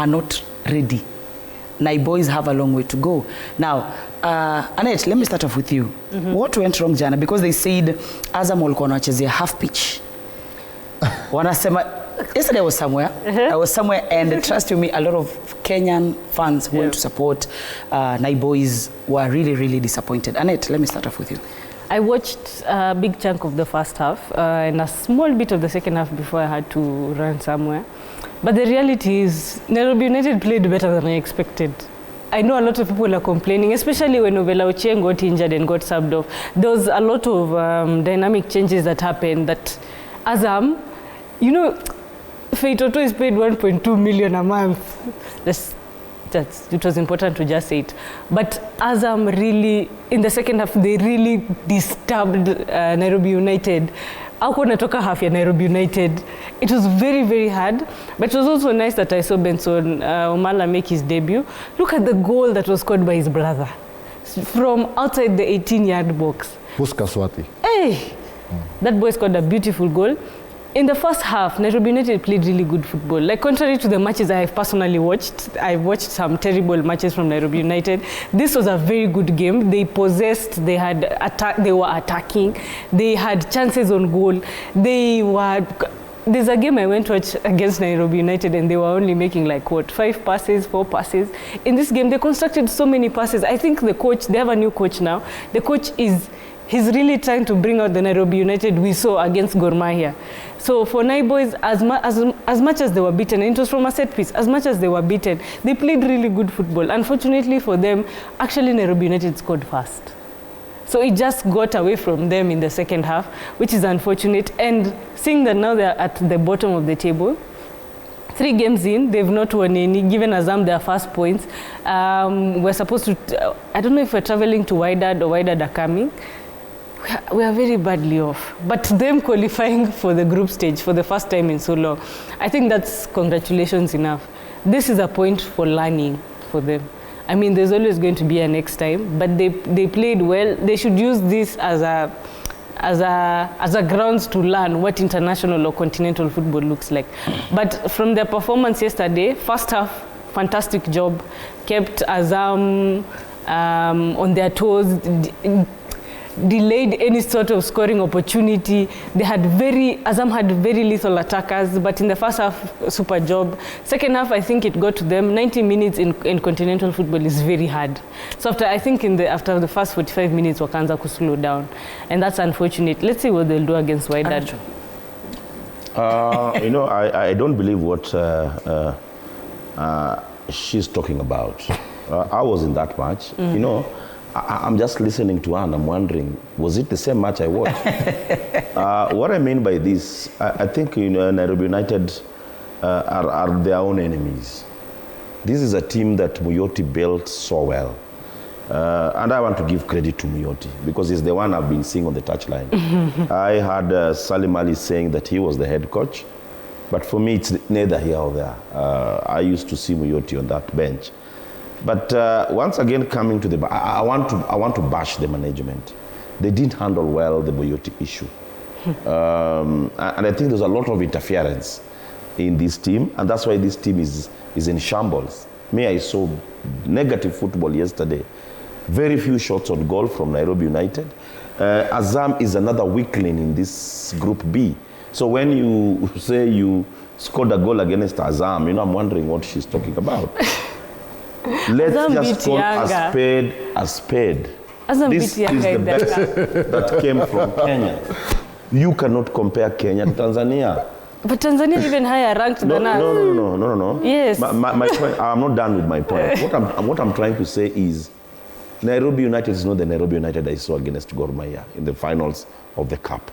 are not ready. Boys have a long way to go. Now, Annette, let me start off with you. What went wrong jana? Because they said Azam walikuwa wanachezea half pitch. Wanasema, yesterday I was somewhere. I was somewhere, and trust you me, a lot of Kenyan fans who went to support Boys were really, really disappointed. Annette, let me start off with you. I watched a big chunk of the first half and a small bit of the second half before I had to run somewhere. But the reality is, Nairobi United played better than I expected. I know a lot of people are complaining, especially when Ovela Ochieng got injured and got subbed off. There was a lot of dynamic changes that happened that Azam, you know, Feitoto is paid 1.2 million a month. It was important to just say it. But Azam really, in the second half, they really disturbed Nairobi United. Ako natoka half ya Nairobi United. It was very, very hard. But it was also nice that I saw Benson Omala make his debut. Look at the goal that was scored by his brother from outside the 18-yard box. Who's Kaswati? Hey! That boy scored a beautiful goal. In the first half, Nairobi United played really good football. Like, contrary to the matches I have personally watched, I've watched some terrible matches from Nairobi United. This was a very good game. They possessed, they were attacking, they had chances on goal. There's a game I went to watch against Nairobi United and they were only making like, 5 passes, 4 passes. In this game, they constructed so many passes. I think the coach, they have a new coach now. The coach he's really trying to bring out the Nairobi United we saw against Gor Mahia. So for Boys, as much as they were beaten, and it was from a set piece, as much as they were beaten, they played really good football. Unfortunately for them, actually Nairobi United scored fast. So it just got away from them in the second half, which is unfortunate. And seeing that now they're at the bottom of the table, 3 games in, they've not won any, given Azam their first points. We're supposed to, I don't know if we're traveling to Wydad or Wydad are coming. We are very badly off. But them qualifying for the group stage for the first time in so long, I think that's congratulations enough. This is a point for learning for them. I mean, there's always going to be a next time, but they played well. They should use this as a grounds to learn what international or continental football looks like. But from their performance yesterday, first half, fantastic job, kept Azam on their toes, delayed any sort of scoring opportunity. Azam had very little attackers, but in the first half, super job. Second half, I think it got to them. 90 minutes in continental football is very hard. So after the first 45 minutes, Wakanza could slow down. And that's unfortunate. Let's see what they'll do against Wydad. I don't believe what she's talking about. I was in that match. I'm just listening to her and I'm wondering, was it the same match I watched? What I mean by this, I think Nairobi United are their own enemies. This is a team that Muyoti built so well. And I want to give credit to Muyoti because he's the one I've been seeing on the touchline. I heard Salim Ali saying that he was the head coach, but for me it's neither here or there. I used to see Muyoti on that bench. But once again, coming to I want to bash the management. They didn't handle well the Boyoti issue. And I think there's a lot of interference in this team, and that's why this team is in shambles. I saw negative football yesterday. Very few shots on goal from Nairobi United. Azam is another weakling in this Group B. So when you say you scored a goal against Azam, I'm wondering what she's talking about. Let's just call a spade. This is the best that came from Kenya. You cannot compare Kenya to Tanzania. But Tanzania is even higher ranked than us. No. Yes. My point, I'm not done with my point. What I'm trying to say is Nairobi United is not the Nairobi United I saw against Gor Mahia in the finals of the Cup.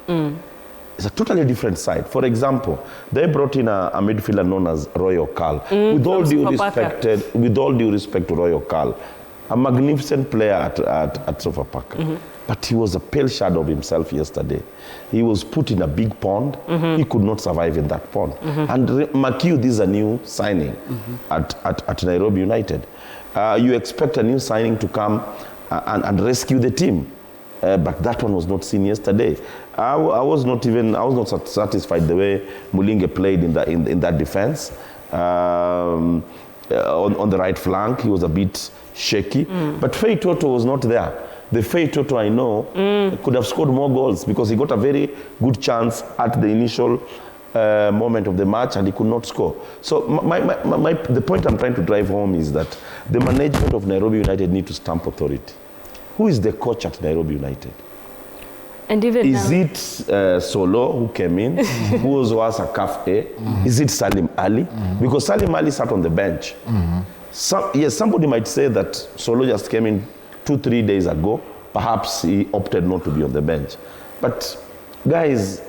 It's a totally different side. For example, they brought in a midfielder known as Royal Carl. With all due respect to Royal Carl, a magnificent player at Sofapaka. But he was a pale shadow of himself yesterday. He was put in a big pond. He could not survive in that pond. And Makiu, this is a new signing at Nairobi United. You expect a new signing to come and rescue the team. But that one was not seen yesterday. I was not satisfied the way Mulinge played in that defense. on the right flank. He was a bit shaky. But Faye Toto was not there. The Faye Toto I know could have scored more goals because he got a very good chance at the initial moment of the match and he could not score. So the point I'm trying to drive home is that the management of Nairobi United need to stamp authority. Who is the coach at Nairobi United? And even is it Solo who came in, who was a CAF A? Is it Salim Ali? Because Salim Ali sat on the bench. Yes, somebody might say that Solo just came in 2-3 days ago. Perhaps he opted not to be on the bench. But guys,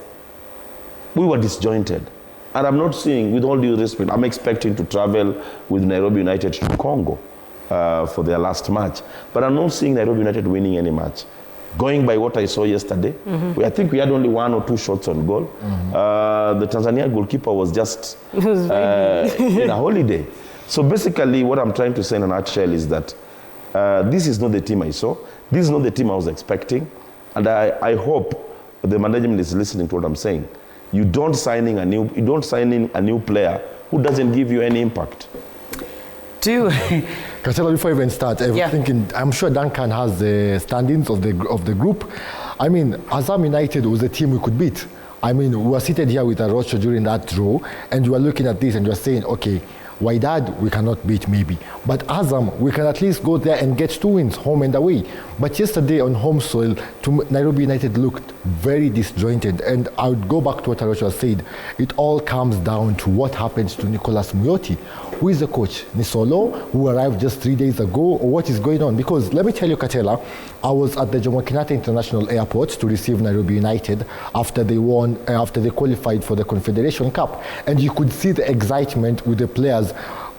we were disjointed. And I'm not saying, with all due respect, I'm expecting to travel with Nairobi United to Congo for their last match. But I'm not seeing Nairobi United winning any match. Going by what I saw yesterday, I think we had only 1 or 2 shots on goal. The Tanzania goalkeeper was just in a holiday. So basically what I'm trying to say in a nutshell is that this is not the team I saw. This is not the team I was expecting. And I hope the management is listening to what I'm saying. You don't sign in a new player who doesn't give you any impact. Katela, before I even start, I was thinking, I'm sure Duncan has the standings of the group. I mean, Azam United was a team we could beat. I mean, we were seated here with Arocho during that draw, and you were looking at this and you were saying, okay, Wydad we cannot beat maybe, but Azam we can at least go there and get 2 wins, home and away. But yesterday on home soil, Nairobi United looked very disjointed, and I would go back to what Arocho said. It all comes down to what happens to Nicholas Muyoti. Who is the coach? Nisolo, who arrived just 3 days ago, or what is going on? Because let me tell you, Katela, I was at the Jomo Kenyatta International Airport to receive Nairobi United after they qualified for the Confederation Cup, and you could see the excitement with the players.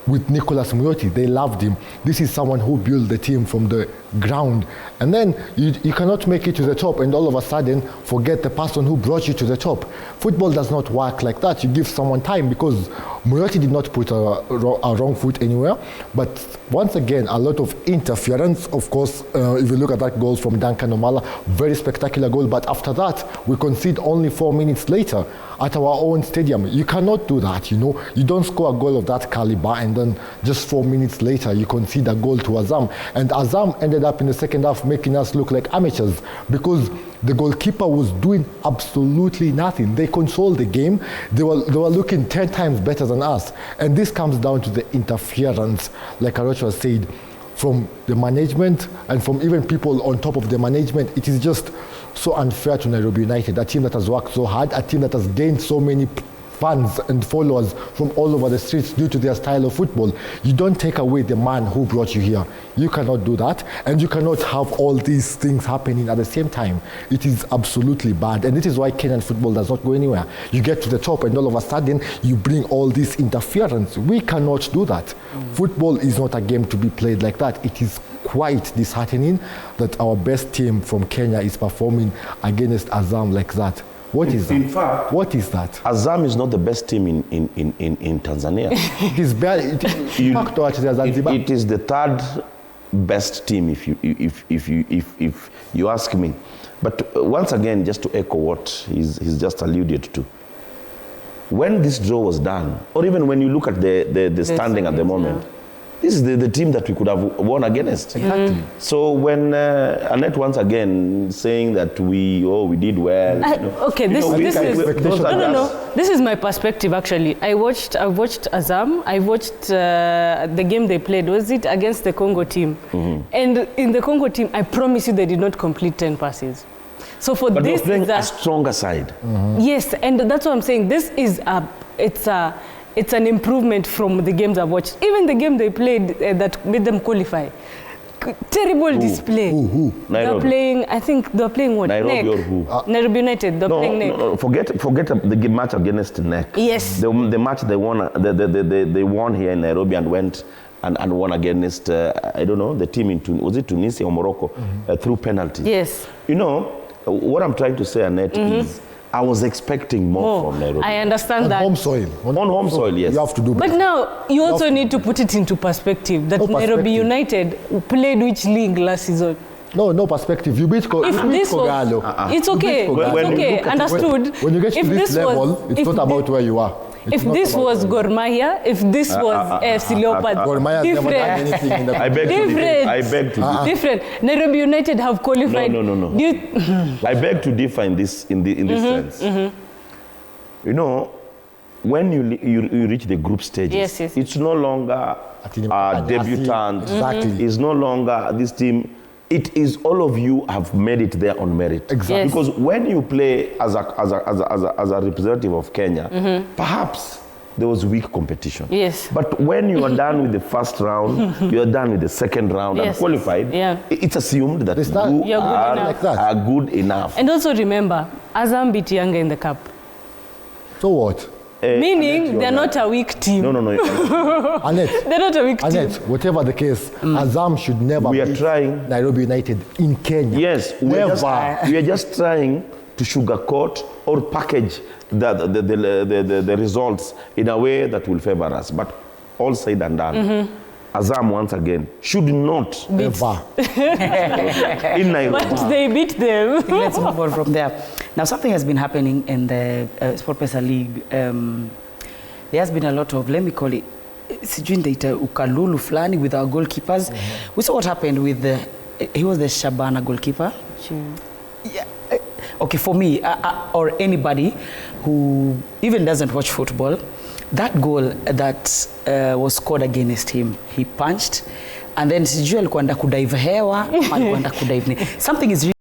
With Nicholas Muyoti, they loved him. This is someone who built the team from the ground. And then you cannot make it to the top and all of a sudden forget the person who brought you to the top. Football does not work like that. You give someone time, because Muyoti did not put a wrong foot anywhere. But once again, a lot of interference. Of course, if you look at that goal from Duncan Omala, very spectacular goal. But after that, we concede only 4 minutes later at our own stadium. You cannot do that, you know. You don't score a goal of that caliber and then just 4 minutes later you concede a goal to Azam. And Azam ended up in the second half making us look like amateurs, because the goalkeeper was doing absolutely nothing. They controlled the game. They were looking 10 times better than us. And this comes down to the interference, like Arocho said, from the management and from even people on top of the management. It is just so unfair to Nairobi United, a team that has worked so hard, a team that has gained so many fans and followers from all over the streets due to their style of football. You don't take away the man who brought you here. You cannot do that, and you cannot have all these things happening at the same time. It is absolutely bad, and it is why Kenyan football does not go anywhere. You get to the top and all of a sudden you bring all this interference. We cannot do that. Football is not a game to be played like that. It is quite disheartening that our best team from Kenya is performing against Azam like that. What is that? In fact, what is that? Azam is not the best team in Tanzania. It is bad. It is the 3rd best team if you ask me. But once again, just to echo what he's just alluded to, when this draw was done, or even when you look at the standing at the moment, this is the team that we could have won against. Exactly. So when Annette once again saying that we did well. This is my perspective actually. I've watched Azam. I watched the game they played. Was it against the Congo team? And in the Congo team, I promise you, they did not complete 10 passes. So for but this, they're playing a stronger side. Yes, and that's what I'm saying. This is it's an improvement from the games I've watched. Even the game they played that made them qualify. Terrible display. Nairobi. They're playing what? Nairobi NEC. or who? Nairobi United. They're playing NEC. No, forget the match against NEC. Yes. The match they won, they won here in Nairobi and went and won against, I don't know, the team in was it Tunisia or Morocco, through penalty. Yes. You know, what I'm trying to say, Annette, is I was expecting more from Nairobi. I understand that. On home soil. On home soil, yes. You have to do better. But now, you also need to put it into perspective that Nairobi United played which league last season? No perspective. You beat Kogalo. It's okay. It's okay. Understood. When you get to this level, it's not about where you are. If this was Gor Mahia, if this was FC Leopards, Gor Mahia has never done anything in the I beg to differ. I beg to differ. different. Nairobi United have qualified. No. Do you, I beg to differ in this sense. You know, when you reach the group stages, Yes. it's no longer a debutant. Exactly. It's no longer this team. It is all of you have made it there on merit. Exactly. Yes. Because when you play as a representative of Kenya, perhaps there was weak competition. Yes. But when you are done with the first round, you are done with the second round and Yes. qualified, Yeah. it's assumed that It's not- you You're good are, enough. Like that. are good enough. and also remember, Azam beat Yanga in the cup. So what? Meaning they're not a weak team. No. Annette, They're not a weak team. Annette, whatever the case, Azam should never We are beat trying. Nairobi United in Kenya. Yes, we are just trying to sugarcoat or package the results in a way that will favor us. But all said and done, Azam once again should not Ever. in Nairobi. But they beat them. Let's move on from there. Now, something has been happening in the SportPesa League. There has been a lot of, let me call it, sijui ndaita ukalulu fulani with our goalkeepers. We saw what happened with he was the Shabana goalkeeper. Yeah. Okay, for me, or anybody who even doesn't watch football, that goal that was scored against him, he punched, and then sijui alikuwa anda kudive hewa, alikuwa anda kudive. Something is